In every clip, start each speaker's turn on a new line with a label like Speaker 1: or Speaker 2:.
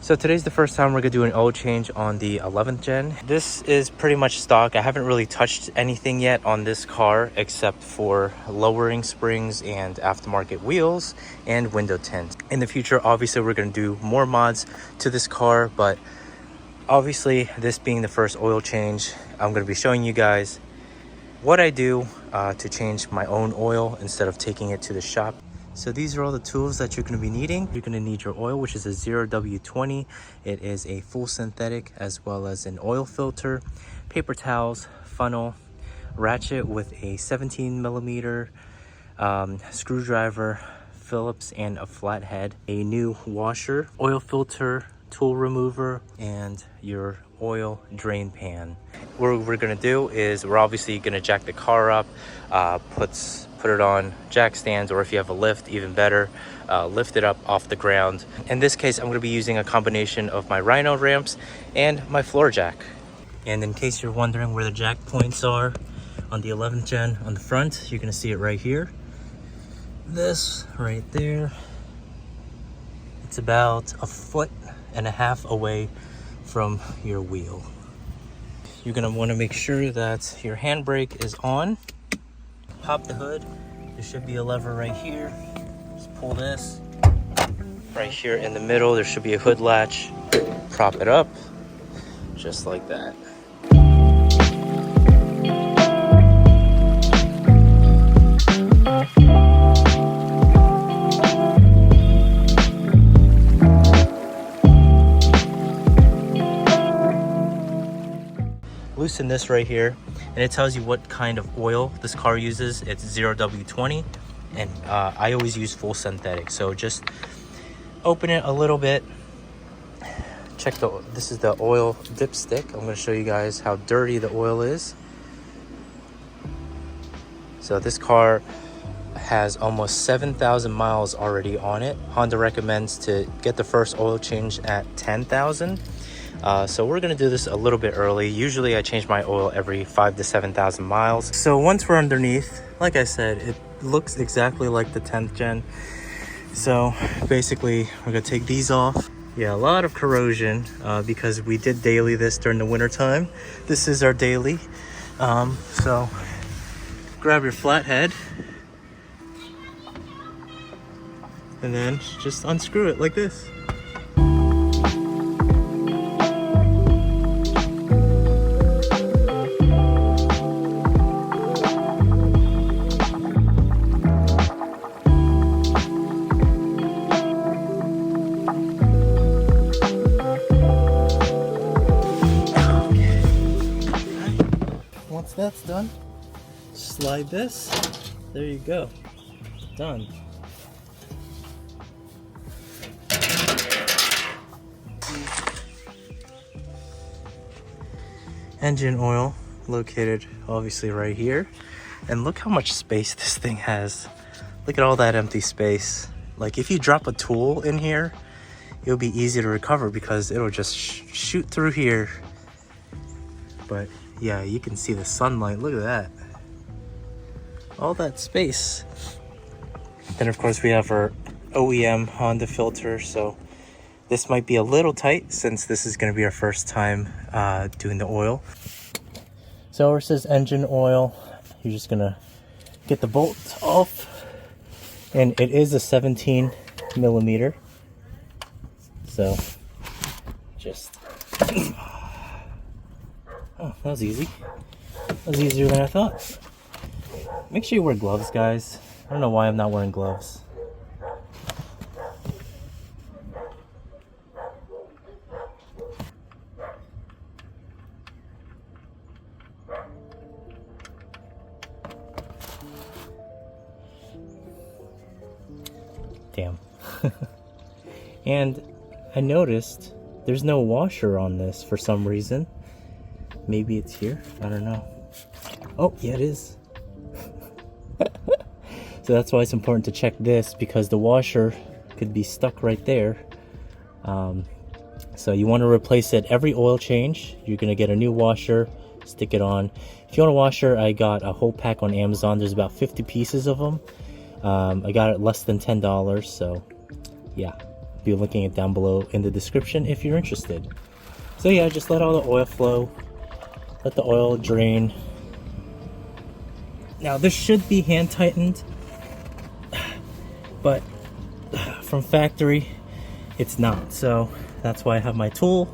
Speaker 1: So today's the first time we're gonna do an oil change on the 11th gen. This is pretty much stock. I haven't really touched anything yet on this car except for lowering springs and aftermarket wheels and window tint. In the future, obviously we're gonna do more mods to this car, but obviously this being the first oil change, I'm gonna be showing you guys what I do to change my own oil instead of taking it to the shop. So these are all the tools that you're going to be needing. You're going to need your oil, which is a 0W20. It is a full synthetic, as well as an oil filter, paper towels, funnel, ratchet with a 17mm, screwdriver, Phillips, and a flathead, a new washer, oil filter, tool remover, and your oil drain pan. What we're going to do is we're obviously going to jack the car up, put it on jack stands, or if you have a lift, even better, lift it up off the ground. In this case, I'm going to be using a combination of my Rhino ramps and my floor jack. And in case you're wondering where the jack points are on the 11th gen, on the front, you're going to see it right here. This right there, it's about 1.5 feet away from your wheel. You're going to want to make sure that your handbrake is on. Pop the hood. There should be a lever right here. Just pull this. Right here in the middle, there should be a hood latch. Prop it up, just like that. Loosen this right here, and it tells you what kind of oil this car uses. It's 0W20, and I always use full synthetic. So just open it a little bit. Check this is the oil dipstick. I'm going to show you guys how dirty the oil is. So this car has almost 7,000 miles already on it. Honda recommends to get the first oil change at 10,000. So we're gonna do this a little bit early. Usually I change my oil every 5,000 to 7,000 miles. So once we're underneath, like I said, it looks exactly like the 10th gen. So basically we're gonna take these off. Yeah, a lot of corrosion because we did daily this during the winter time. This is our daily. So grab your flathead and then just unscrew it like this. Once that's done, slide this. There you go. Done. Engine oil located obviously right here. And look how much space this thing has. Look at all that empty space. Like if you drop a tool in here, it'll be easy to recover because it'll just shoot through here. But yeah, you can see the sunlight. Look at that. All that space. Then of course we have our OEM Honda filter. So this might be a little tight since this is going to be our first time doing the oil. So where it says engine oil, you're just going to get the bolt off. And it is a 17mm. So just... Oh, that was easy. That was easier than I thought. Make sure you wear gloves, guys. I don't know why I'm not wearing gloves. Damn. And I noticed there's no washer on this for some reason. Maybe it's here. I don't know. Oh, yeah, it is. So that's why it's important to check this, because the washer could be stuck right there. So you want to replace it every oil change. You're going to get a new washer, stick it on. If you want a washer, I got a whole pack on Amazon. There's about 50 pieces of them. I got it less than $10, so yeah, be linking it down below in the description if you're interested. So yeah, just let all the oil flow, let the oil drain. Now this should be hand tightened, but from factory it's not, so that's why I have my tool.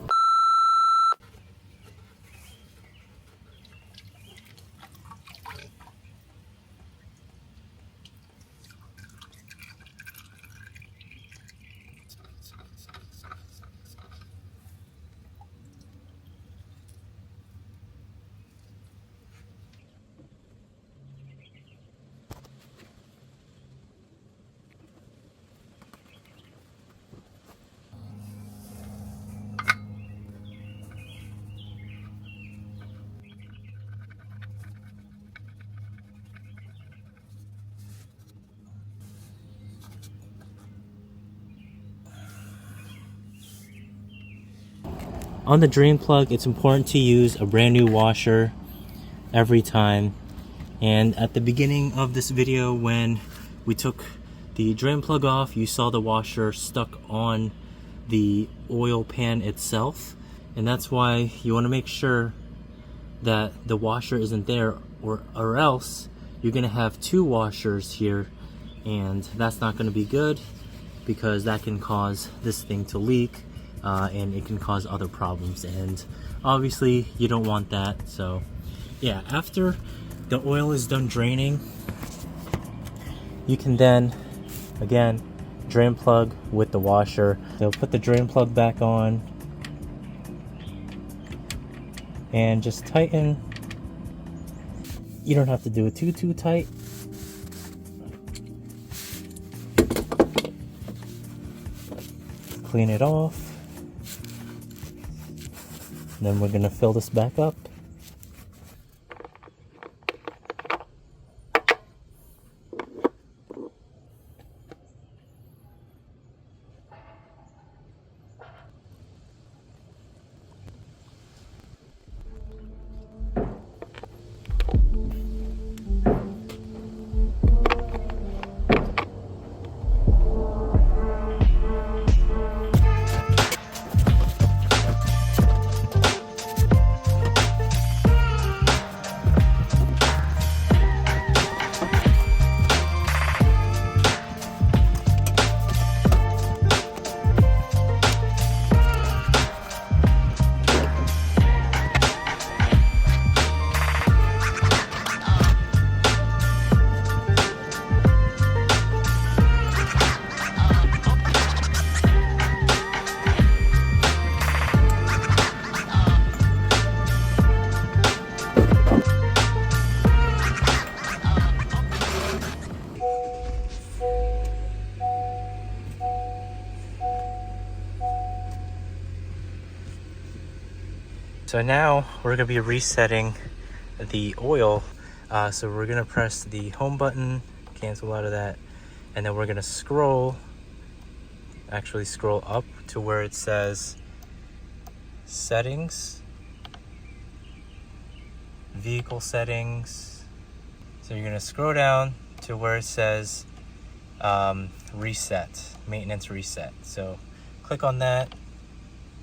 Speaker 1: On the drain plug, it's important to use a brand new washer every time. And at the beginning of this video, when we took the drain plug off, you saw the washer stuck on the oil pan itself. And that's why you want to make sure that the washer isn't there, or else you're going to have two washers here, and that's not going to be good, because that can cause this thing to leak. And it can cause other problems, and obviously you don't want that. So yeah, after the oil is done draining, you can then again drain plug with the washer. So put the drain plug back on and just tighten. You don't have to do it too tight. Clean it off. Then we're going to fill this back up. So now we're going to be resetting the oil. So we're going to press the home button, cancel out of that, and then we're going to actually scroll up to where it says settings, vehicle settings. So you're going to scroll down to where it says reset, maintenance reset. So click on that.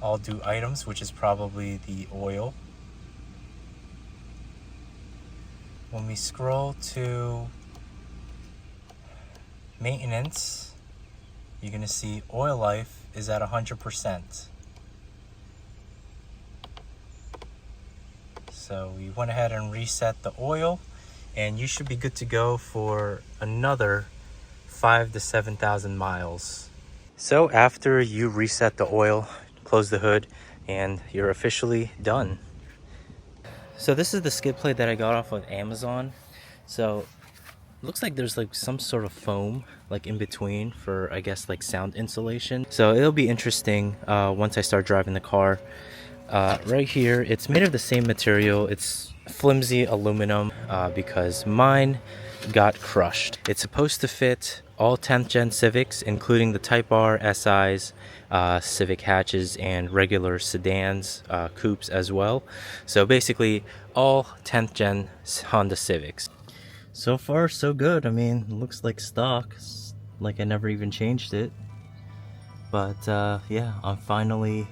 Speaker 1: I'll do items, which is probably the oil. When we scroll to maintenance, you're going to see oil life is at 100%. So we went ahead and reset the oil, and you should be good to go for another 5,000 to 7,000 miles. So after you reset the oil, close the hood, and you're officially done. So this is the skid plate that I got off of Amazon. So it looks like there's like some sort of foam like in between for, I guess, like sound insulation. So it'll be interesting once I start driving the car. Right here, it's made of the same material. It's flimsy aluminum because mine got crushed. It's supposed to fit all 10th gen Civics, including the Type R, SIs, Civic hatches, and regular sedans, coupes as well. So basically all 10th gen Honda Civics. So far so good. I mean, it looks like stock, like I never even changed it. But yeah, I finally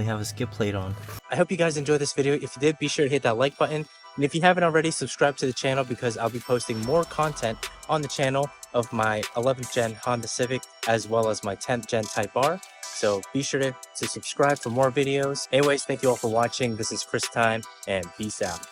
Speaker 1: have a skid plate on. I hope you guys enjoyed this video. If you did, be sure to hit that like button. And if you haven't already, subscribe to the channel because I'll be posting more content on the channel of my 11th gen Honda Civic as well as my 10th gen Type R. So be sure to subscribe for more videos. Anyways, thank you all for watching. This is Chris Time and peace out.